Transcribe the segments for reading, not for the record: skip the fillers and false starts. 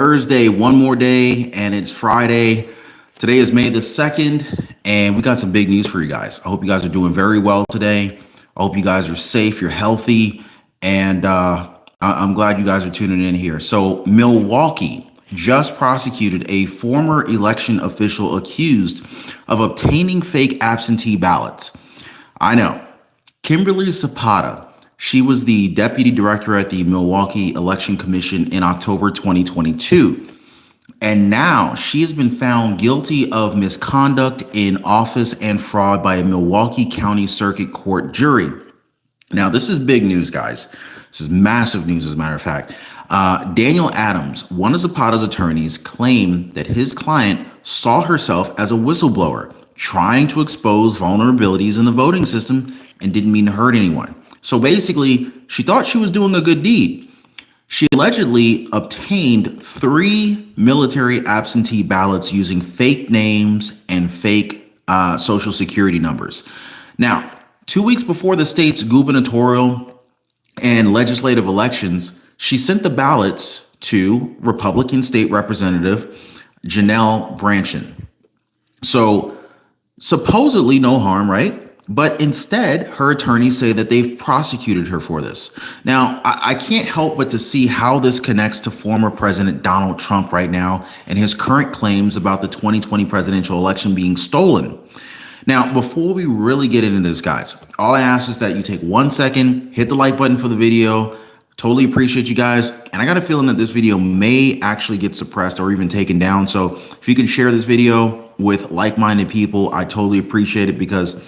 Thursday, one more day, and it's Friday. Today is May the 2nd, and we got some big news for you guys. I hope you guys are doing very well today. I hope you guys are safe, you're healthy, and I'm glad you guys are tuning in here. So Milwaukee just prosecuted a former election official accused of obtaining fake absentee ballots. I know. Kimberly Zapata. She was the deputy director at the Milwaukee Election Commission in October 2022. And now she has been found guilty of misconduct in office and fraud by a Milwaukee County Circuit Court jury. Now, this is big news, guys. This is massive news, as a matter of fact. Daniel Adams, one of Zapata's attorneys, claimed that his client saw herself as a whistleblower, trying to expose vulnerabilities in the voting system and didn't mean to hurt anyone. So basically, she thought she was doing a good deed. She allegedly obtained 3 military absentee ballots using fake names and fake social security numbers. Now, 2 weeks before the state's gubernatorial and legislative elections, she sent the ballots to Republican State Representative Janel Brandtjen. So supposedly no harm, right? But instead, her attorneys say that they've prosecuted her for this. Now, I can't help but to see how this connects to former President Donald Trump right now and his current claims about the 2020 presidential election being stolen. Now, before we really get into this, guys, all I ask is that you take 1 second, hit the like button for the video. Totally appreciate you guys. And I got a feeling that this video may actually get suppressed or even taken down. So if you can share this video with like-minded people, I totally appreciate it, because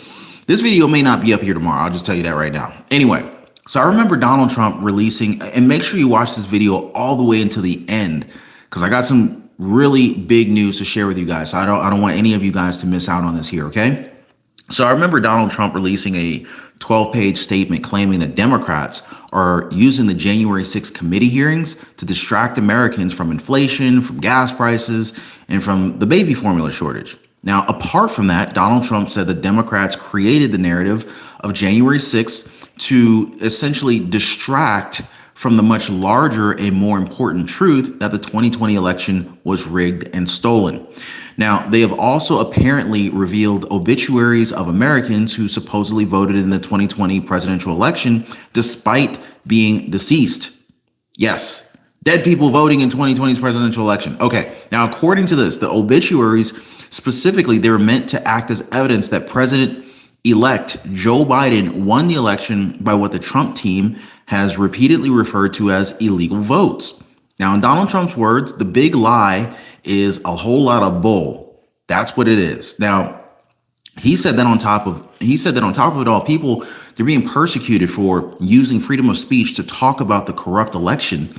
this video may not be up here tomorrow. I'll just tell you that right now. Anyway, so I remember Donald Trump releasing, and make sure you watch this video all the way until the end, because I got some really big news to share with you guys. So I don't want any of you guys to miss out on this here, okay? So I remember Donald Trump releasing a 12-page statement claiming that Democrats are using the January 6th committee hearings to distract Americans from inflation, from gas prices, and from the baby formula shortage. Now, apart from that, Donald Trump said the Democrats created the narrative of January 6th to essentially distract from the much larger and more important truth that the 2020 election was rigged and stolen. Now, they have also apparently revealed obituaries of Americans who supposedly voted in the 2020 presidential election despite being deceased. Yes, dead people voting in 2020's presidential election. Okay, now according to this, the obituaries specifically, they were meant to act as evidence that President-elect Joe Biden won the election by what the Trump team has repeatedly referred to as illegal votes. Now, in Donald Trump's words, the big lie is a whole lot of bull. That's what it is. Now, he said that on top of it all, people, they're being persecuted for using freedom of speech to talk about the corrupt election.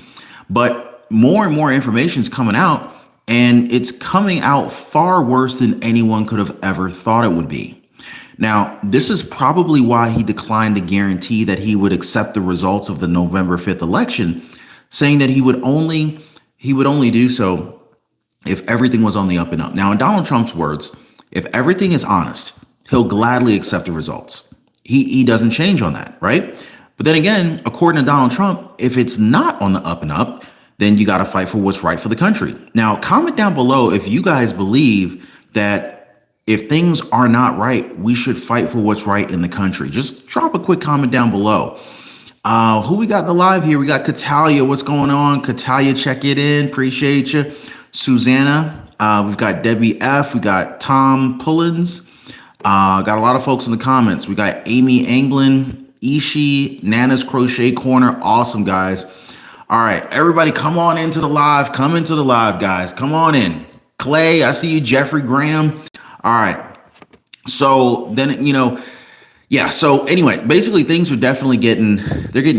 But more and more information is coming out, and it's coming out far worse than anyone could have ever thought it would be. Now, this is probably why he declined to guarantee that he would accept the results of the November 5th election, saying that he would only do so if everything was on the up and up. Now, in Donald Trump's words, if everything is honest, he'll gladly accept the results. He doesn't change on that, right? But then again, according to Donald Trump, if it's not on the up and up, then you got to fight for what's right for the country. Now, comment down below if you guys believe that if things are not right, we should fight for what's right in the country. Just drop a quick comment down below. Who we got in the live here? We got Catalia. What's going on? Catalia, check it in. Appreciate you. Susanna. We've got Debbie F. We got Tom Pullins. Got a lot of folks in the comments. We got Amy Anglin, Ishi, Nana's Crochet Corner. Awesome, guys. All right, everybody come on into the live. Come into the live, guys. Come on in. Clay, I see you. Jeffrey Graham. All right. So then, yeah. So anyway, basically things are definitely getting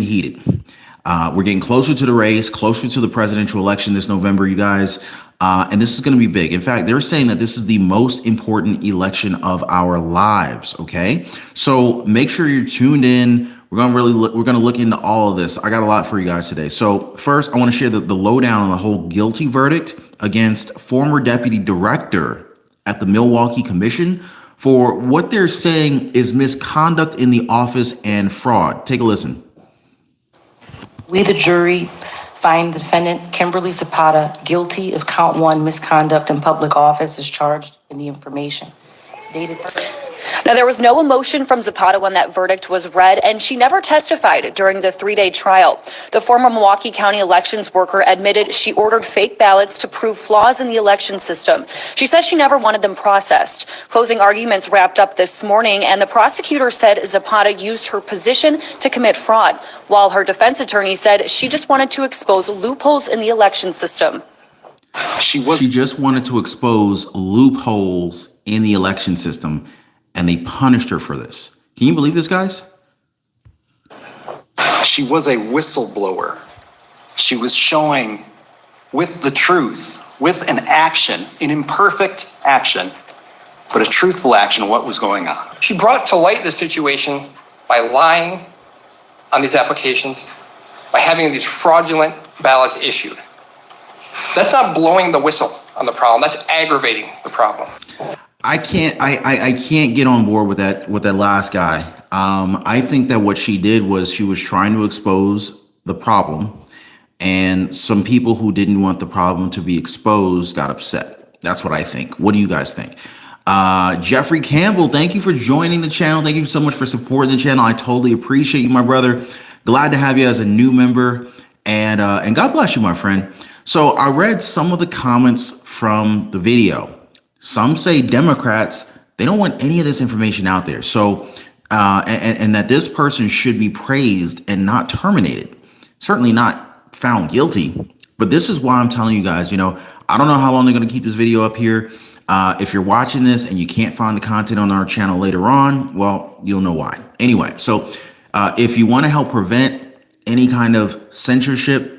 heated. We're getting closer to the race, closer to the presidential election this November, you guys. And this is going to be big. In fact, they're saying that this is the most important election of our lives. Okay. So make sure you're tuned in. We're going to look into all of this. I got a lot for you guys today. So first, I want to share the lowdown on the whole guilty verdict against former deputy director at the Milwaukee Commission for what they're saying is misconduct in the office and fraud. Take a listen. We, the jury, find the defendant, Kimberly Zapata, guilty of count 1 misconduct in public office as charged in the information. Dated. Now, there was no emotion from Zapata when that verdict was read, and she never testified during the 3-day trial. The former Milwaukee County elections worker admitted she ordered fake ballots to prove flaws in the election system. She says she never wanted them processed. Closing arguments wrapped up this morning, and the prosecutor said Zapata used her position to commit fraud, while her defense attorney said she just wanted to expose loopholes in the election system. She just wanted to expose loopholes in the election system, and they punished her for this. Can you believe this, guys? She was a whistleblower. She was showing with the truth, with an action, an imperfect action, but a truthful action, what was going on. She brought to light the situation by lying on these applications, by having these fraudulent ballots issued. That's not blowing the whistle on the problem. That's aggravating the problem. I can't get on board with that last guy. I think that what she did was she was trying to expose the problem, and some people who didn't want the problem to be exposed got upset. That's what I think. What do you guys think? Jeffrey Campbell, thank you for joining the channel. Thank you so much for supporting the channel. I totally appreciate you, my brother. Glad to have you as a new member, and God bless you, my friend. So I read some of the comments from the video. Some say Democrats, they don't want any of this information out there. So, and that this person should be praised and not terminated. Certainly not found guilty. But this is why I'm telling you guys, I don't know how long they're going to keep this video up here. If you're watching this and you can't find the content on our channel later on, well, you'll know why. Anyway, so if you want to help prevent any kind of censorship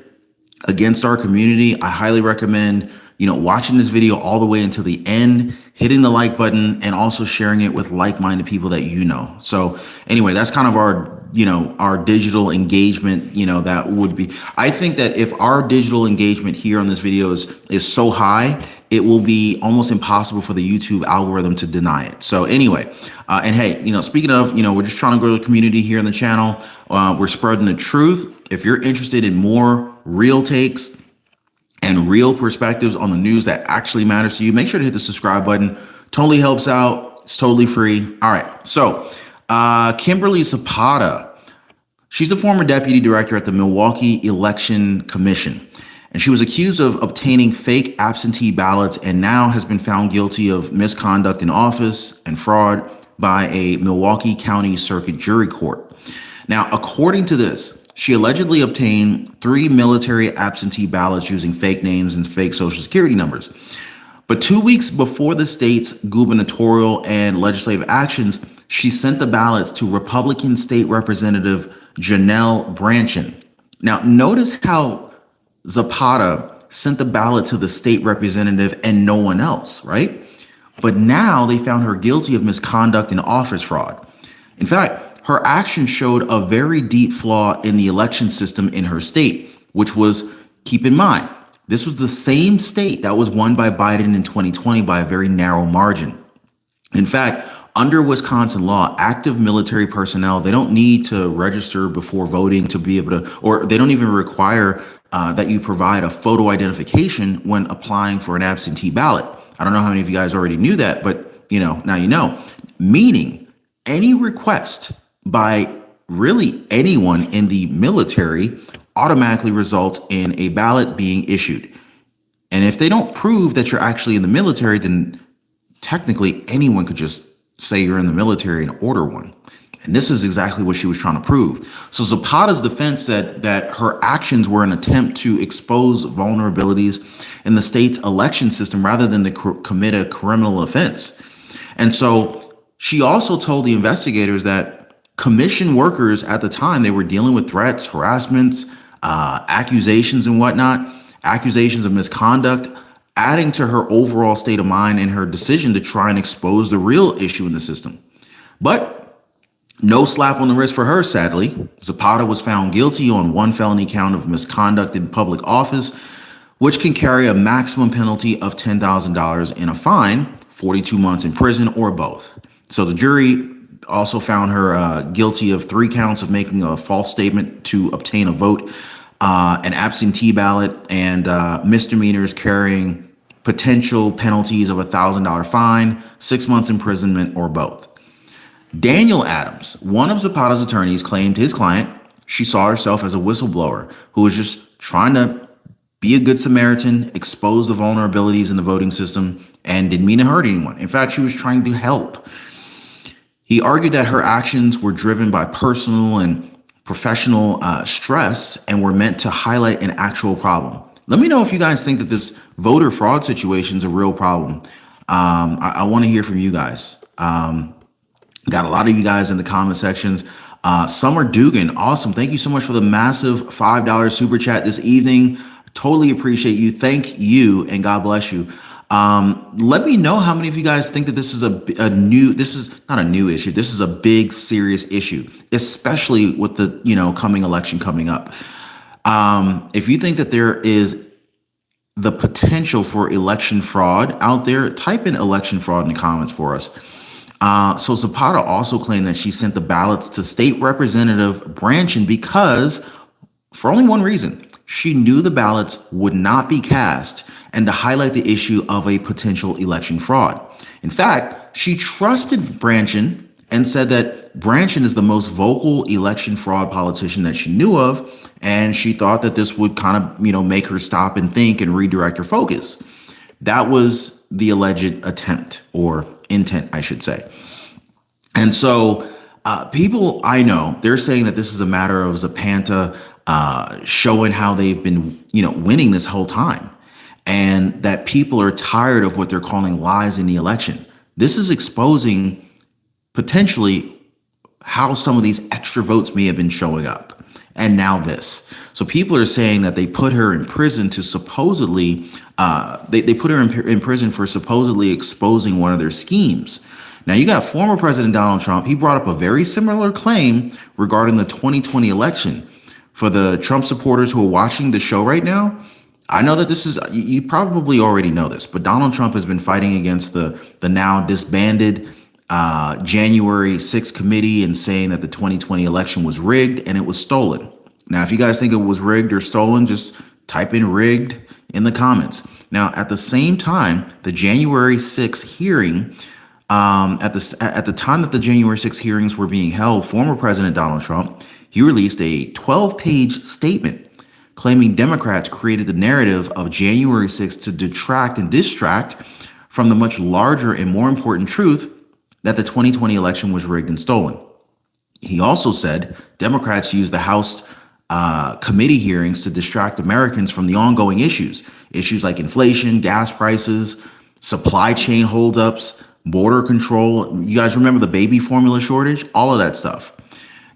against our community, I highly recommend watching this video all the way until the end, hitting the like button, and also sharing it with like-minded people that you know. So anyway, that's kind of our digital engagement, that would be. I think that if our digital engagement here on this video is so high, it will be almost impossible for the YouTube algorithm to deny it. So anyway, and hey, speaking of, we're just trying to grow the community here on the channel. We're spreading the truth. If you're interested in more real takes and real perspectives on the news that actually matters to you, make sure to hit the subscribe button. Totally helps out. It's totally free. All right. So Kimberly Zapata, she's a former deputy director at the Milwaukee Election Commission, and she was accused of obtaining fake absentee ballots and now has been found guilty of misconduct in office and fraud by a Milwaukee County Circuit Jury Court. Now, according to this, she allegedly obtained 3 military absentee ballots using fake names and fake social security numbers. But 2 weeks before the state's gubernatorial and legislative actions, she sent the ballots to Republican State Representative Janel Brandtjen. Now, notice how Zapata sent the ballot to the state representative and no one else, right? But now they found her guilty of misconduct and office fraud. In fact, her actions showed a very deep flaw in the election system in her state, which was, keep in mind, this was the same state that was won by Biden in 2020 by a very narrow margin. In fact, under Wisconsin law, active military personnel, they don't need to register before voting to be able to, or they don't even require that you provide a photo identification when applying for an absentee ballot. I don't know how many of you guys already knew that, but now you know. Meaning any request by really anyone in the military automatically results in a ballot being issued. And if they don't prove that you're actually in the military, then technically anyone could just say you're in the military and order one. And this is exactly what she was trying to prove. So Zapata's defense said that her actions were an attempt to expose vulnerabilities in the state's election system rather than to commit a criminal offense. And so she also told the investigators that commission workers at the time, they were dealing with threats, harassments, accusations and whatnot, accusations of misconduct, adding to her overall state of mind and her decision to try and expose the real issue in the system. But no slap on the wrist for her, sadly. Zapata was found guilty on 1 felony count of misconduct in public office, which can carry a maximum penalty of $10,000 and a fine, 42 months in prison, or both. So the jury also found her guilty of 3 counts of making a false statement to obtain a vote an absentee ballot, and misdemeanors carrying potential penalties of $1,000 fine, 6 months imprisonment, or both. Daniel Adams, one of Zapata's attorneys, claimed his client, she saw herself as a whistleblower who was just trying to be a good Samaritan, expose the vulnerabilities in the voting system, and didn't mean to hurt anyone. In fact, she was trying to help. He argued that her actions were driven by personal and professional stress and were meant to highlight an actual problem. Let me know if you guys think that this voter fraud situation is a real problem. I want to hear from you guys. Got a lot of you guys in the comment sections. Summer Dugan, awesome. Thank you so much for the massive $5 super chat this evening. Totally appreciate you. Thank you, and God bless you. Let me know how many of you guys think that this is this is not a new issue. This is a big, serious issue, especially with the, coming election coming up. If you think that there is the potential for election fraud out there, type in election fraud in the comments for us. So Zapata also claimed that she sent the ballots to State Representative Brandtjen because, for only one reason, she knew the ballots would not be cast and to highlight the issue of a potential election fraud. In fact, she trusted Brandtjen and said that Brandtjen is the most vocal election fraud politician that she knew of, and she thought that this would kind of, make her stop and think and redirect her focus. That was the alleged attempt, or intent, I should say. And so people I know, they're saying that this is a matter of Zapata showing how they've been, winning this whole time, and that people are tired of what they're calling lies in the election. This is exposing potentially how some of these extra votes may have been showing up. And now this. So people are saying that they put her in prison to supposedly, they put her in prison for supposedly exposing one of their schemes. Now you got former President Donald Trump. He brought up a very similar claim regarding the 2020 election. For the Trump supporters who are watching the show right now, I know that this is, you probably already know this, but Donald Trump has been fighting against the now disbanded January 6th committee and saying that the 2020 election was rigged and it was stolen. Now, if you guys think it was rigged or stolen, just type in rigged in the comments. Now, at the same time, the January 6th hearing, at the time that the January 6th hearings were being held, former President Donald Trump, he released a 12-page statement claiming Democrats created the narrative of January 6th to detract and distract from the much larger and more important truth that the 2020 election was rigged and stolen. He also said Democrats used the House committee hearings to distract Americans from the ongoing issues like inflation, gas prices, supply chain holdups, border control. You guys remember the baby formula shortage? All of that stuff.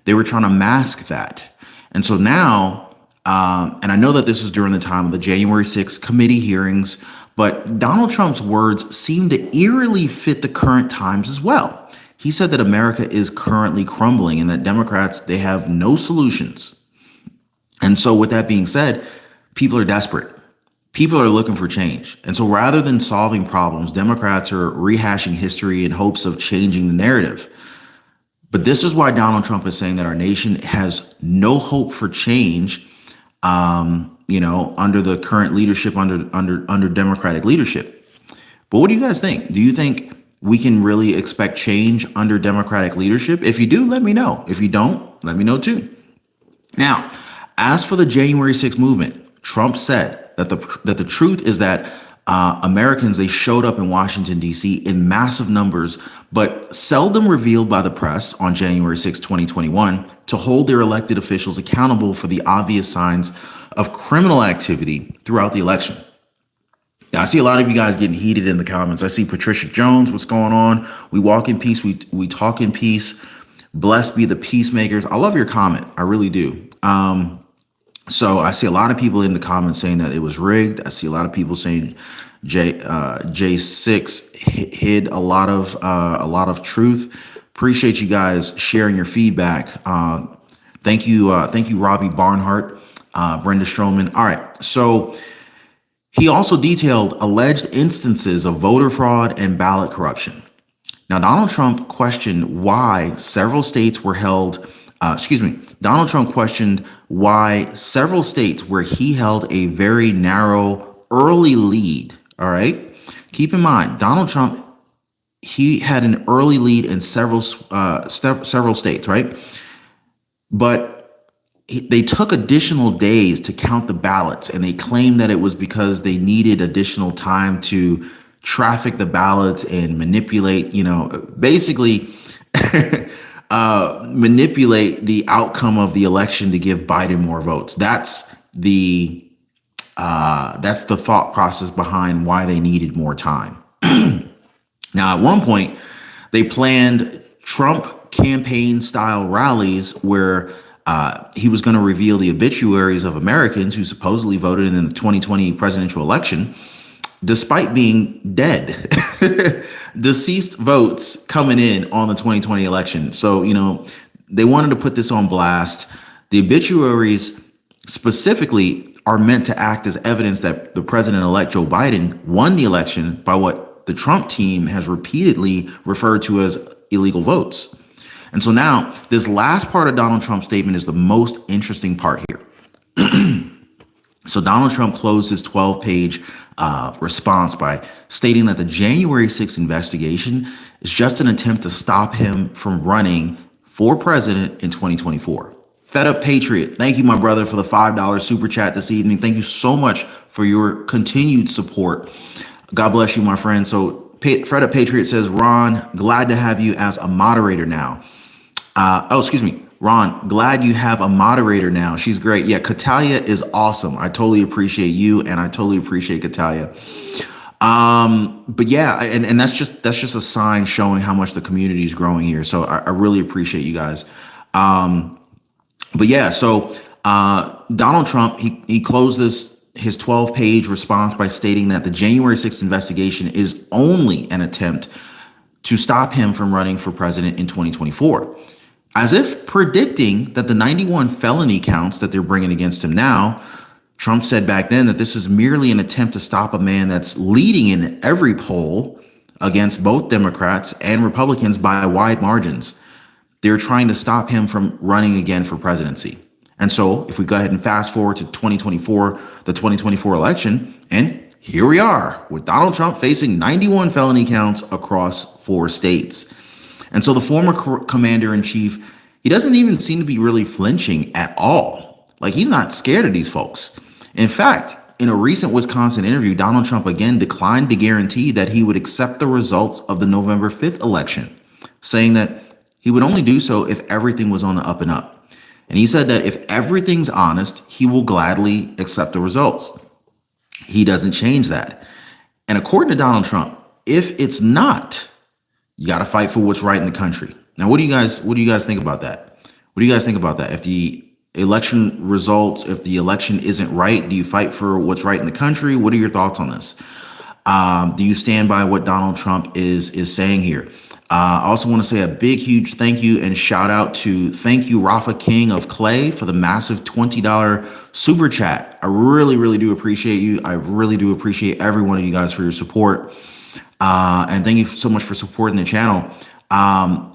They were trying to mask that. And so now, and I know that this was during the time of the January 6th committee hearings, but Donald Trump's words seem to eerily fit the current times as well. He said that America is currently crumbling and that Democrats, they have no solutions. And so with that being said, people are desperate. People are looking for change. And so rather than solving problems, Democrats are rehashing history in hopes of changing the narrative. But this is why Donald Trump is saying that our nation has no hope for change, under the current leadership, under Democratic leadership. But what do you guys think? Do you think we can really expect change under Democratic leadership? If you do, let me know. If you don't, let me know too. Now, as for the January 6th movement, Trump said that the truth is that Americans, they showed up in Washington, D.C. in massive numbers, but seldom revealed by the press on January 6, 2021, to hold their elected officials accountable for the obvious signs of criminal activity throughout the election. Now, I see a lot of you guys getting heated in the comments. I see Patricia Jones, what's going on? We walk in peace, we talk in peace. Blessed be the peacemakers. I love your comment. I really do. So I see a lot of people in the comments saying that it was rigged. I see a lot of people saying J6 hid a lot of truth. Appreciate you guys sharing your feedback. Thank you, Robbie Barnhart, Brenda Stroman. All right, so he also detailed alleged instances of voter fraud and ballot corruption. Now, Donald Trump questioned why several states were held Donald Trump questioned why several states where he held a very narrow early lead. All right. Keep in mind, Donald Trump, he had an early lead in several states, right? But they took additional days to count the ballots, and they claimed that it was because they needed additional time to traffic the ballots and manipulate, basically manipulate the outcome of the election to give Biden more votes. That's the thought process behind why they needed more time. Now, at one point, they planned Trump campaign style rallies where he was going to reveal the obituaries of Americans who supposedly voted in the 2020 presidential election, despite being dead. Deceased votes coming in on the 2020 election. So, they wanted to put this on blast. The obituaries specifically are meant to act as evidence that the president-elect Joe Biden won the election by what the Trump team has repeatedly referred to as illegal votes. And so now this last part of Donald Trump's statement is the most interesting part here. So Donald Trump closed his 12-page response by stating that the January 6th investigation is just an attempt to stop him from running for president in 2024. Fed Up Patriot, thank you, my brother, for the $5 super chat this evening. Thank you so much for your continued support. God bless you, my friend. So Fed Up Patriot says, Ron, glad to have you as a moderator now. Ron, glad you have a moderator now. She's great. Yeah, Katalia is awesome. I totally appreciate you, and I totally appreciate Katalia. But yeah, and that's just a sign showing how much the community is growing here. So I really appreciate you guys. But yeah, so Donald Trump, he closed his 12-page response by stating that the January 6th investigation is only an attempt to stop him from running for president in 2024. As if predicting that the 91 felony counts that they're bringing against him now, Trump said back then that this is merely an attempt to stop a man that's leading in every poll against both Democrats and Republicans by wide margins. They're trying to stop him from running again for presidency. And so if we go ahead and fast forward to 2024, the 2024 election, and here we are with Donald Trump facing 91 felony counts across 4 states. And so the former commander-in-chief, he doesn't even seem to be really flinching at all. Like, he's not scared of these folks. In fact, in a recent Wisconsin interview, Donald Trump again declined to guarantee that he would accept the results of the November 5th election, saying that he would only do so if everything was on the up and up. And he said that if everything's honest, he will gladly accept the results. He doesn't change that. And according to Donald Trump, if it's not, you got to fight for what's right in the country. Now, what do you guys think about that? What do you guys think about that? If the election results, if the election isn't right, do you fight for what's right in the country? What are your thoughts on this? Do you stand by what Donald Trump is saying here? I also want to say a big, huge thank you and shout out to Rafa King of Clay for the massive $20 super chat. I really, really do appreciate you. I really do appreciate every one of you guys for your support. And thank you so much for supporting the channel.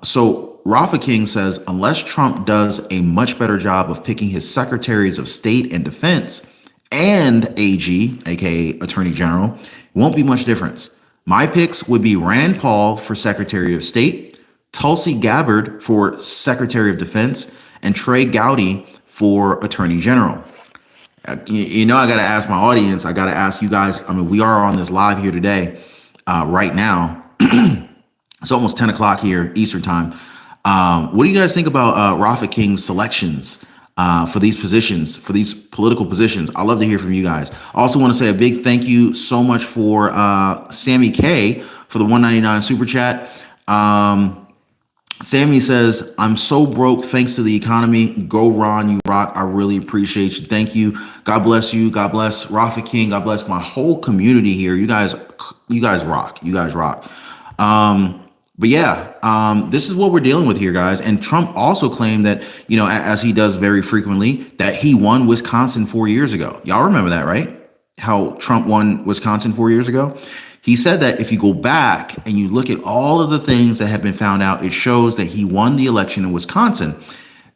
So Rafa King says, unless Trump does a much better job of picking his secretaries of state and defense and AG, aka Attorney General, it won't be much difference. My picks would be Rand Paul for Secretary of State, Tulsi Gabbard for Secretary of Defense, and Trey Gowdy for Attorney General. I got to ask my audience. I got to ask you guys. I mean, we are on this live here today, right now. It's almost 10 o'clock here, Eastern time. What do you guys think about Rafa King's selections for these positions, for these political positions? I'd love to hear from you guys. I also want to say a big thank you so much for Sammy K for the $1.99 super chat. Sammy says, I'm so broke thanks to the economy. Go Ron, you rock. I really appreciate you. Thank you. God bless you. God bless Rafa King. God bless my whole community here. You guys rock. You guys rock. But yeah, this is what we're dealing with here, guys. And Trump also claimed that, as he does very frequently, that he won Wisconsin 4 years ago. Y'all remember that, right? How Trump won Wisconsin 4 years ago? He said that if you go back and you look at all of the things that have been found out, it shows that he won the election in Wisconsin.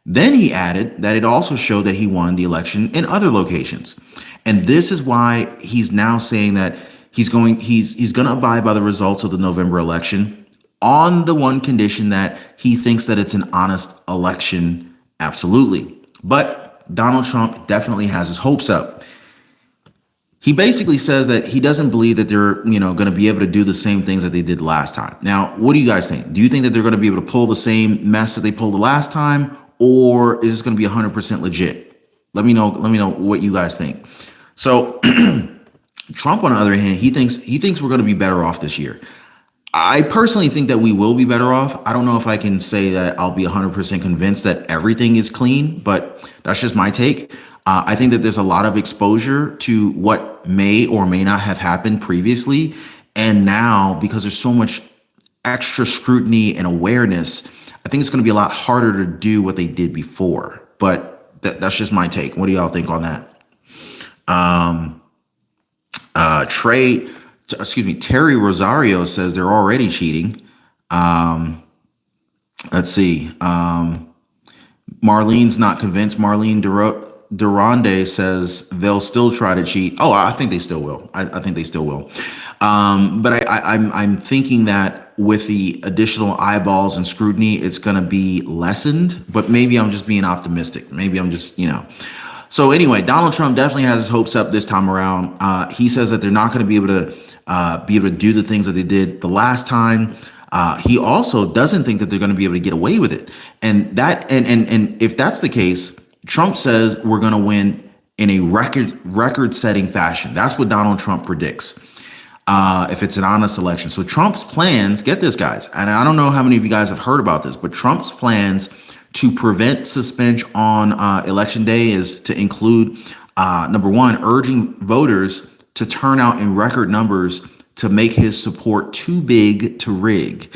Then he added that it also showed that he won the election in other locations. And this is why he's now saying that he's going to abide by the results of the November election on the one condition that he thinks that it's an honest election. Absolutely. But Donald Trump definitely has his hopes up. He basically says that he doesn't believe that they're, going to be able to do the same things that they did last time. Now, what do you guys think? Do you think that they're going to be able to pull the same mess that they pulled the last time, or is this going to be 100% legit? Let me know what you guys think. So Trump, on the other hand, he thinks we're going to be better off this year. I personally think that we will be better off. I don't know if I can say that I'll be 100% convinced that everything is clean, but that's just my take. I think that there's a lot of exposure to what may or may not have happened previously. And now, because there's so much extra scrutiny and awareness, I think it's going to be a lot harder to do what they did before. But that's just my take. What do y'all think on that? Terry Rosario says they're already cheating. Let's see. Marlene's not convinced. Marlene Durande says they'll still try to cheat. Oh, I think they still will. I think they still will. But I'm thinking that with the additional eyeballs and scrutiny, it's going to be lessened. But maybe I'm just being optimistic. Maybe I'm just, So anyway, Donald Trump definitely has his hopes up this time around. He says that they're not going to be able to do the things that they did the last time. He also doesn't think that they're going to be able to get away with it. And if that's the case, Trump says we're going to win in a record-setting fashion. That's what Donald Trump predicts. If it's an honest election. So Trump's plans, get this, guys, and I don't know how many of you guys have heard about this, but Trump's plans to prevent suspension on election day is to include, number one, urging voters to turn out in record numbers to make his support too big to rig.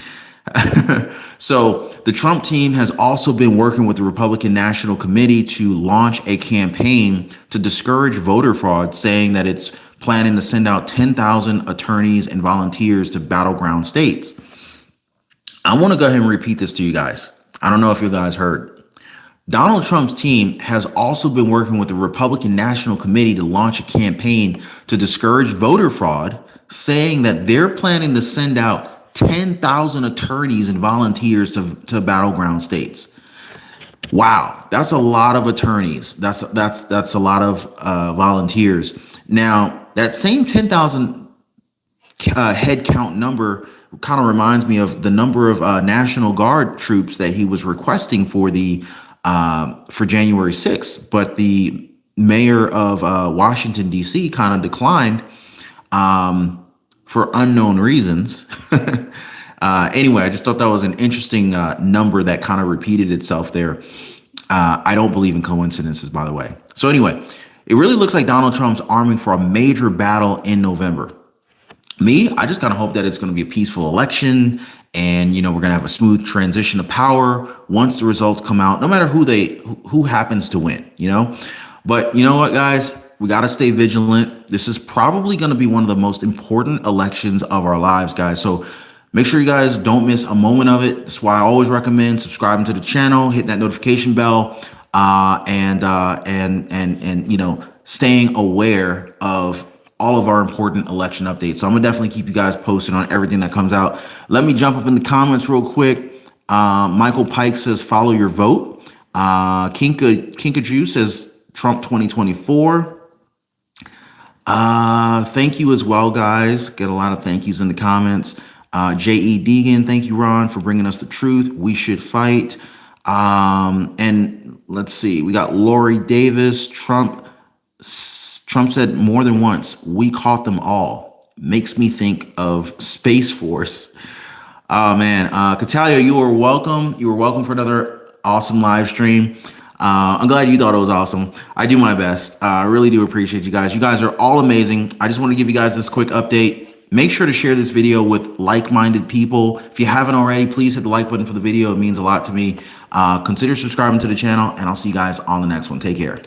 So the Trump team has also been working with the Republican National Committee to launch a campaign to discourage voter fraud, saying that it's planning to send out 10,000 attorneys and volunteers to battleground states. I want to go ahead and repeat this to you guys. I don't know if you guys heard. Donald Trump's team has also been working with the Republican National Committee to launch a campaign to discourage voter fraud, saying that they're planning to send out 10,000 attorneys and volunteers to battleground states. Wow, that's a lot of attorneys. That's a lot of volunteers. Now, that same 10,000 head count number kind of reminds me of the number of National Guard troops that he was requesting for January 6th, but the mayor of Washington, D.C. kind of declined for unknown reasons. Anyway, I just thought that was an interesting number that kind of repeated itself there. I don't believe in coincidences, by the way. So anyway, it really looks like Donald Trump's arming for a major battle in November. I just kind of hope that it's going to be a peaceful election, and we're going to have a smooth transition of power once the results come out, no matter who happens to win. But you know what, guys, we got to stay vigilant. This is probably going to be one of the most important elections of our lives, guys. So make sure you guys don't miss a moment of it. That's why I always recommend subscribing to the channel, hit that notification bell, and staying aware of all of our important election updates. So I'm gonna definitely keep you guys posted on everything that comes out. Let me jump up in the comments real quick. Michael Pike says, follow your vote. Kinkajou says, Trump 2024. Thank you as well, guys. Get a lot of thank yous in the comments. J.E. Deegan, thank you, Ron, for bringing us the truth. We should fight. And let's see, we got Lori Davis. Trump said more than once, we caught them all. Makes me think of Space Force. Oh, man. Catalia, you are welcome. You are welcome for another awesome live stream. I'm glad you thought it was awesome. I do my best. I really do appreciate you guys. You guys are all amazing. I just want to give you guys this quick update. Make sure to share this video with like-minded people. If you haven't already, please hit the like button for the video. It means a lot to me. Consider subscribing to the channel, and I'll see you guys on the next one. Take care.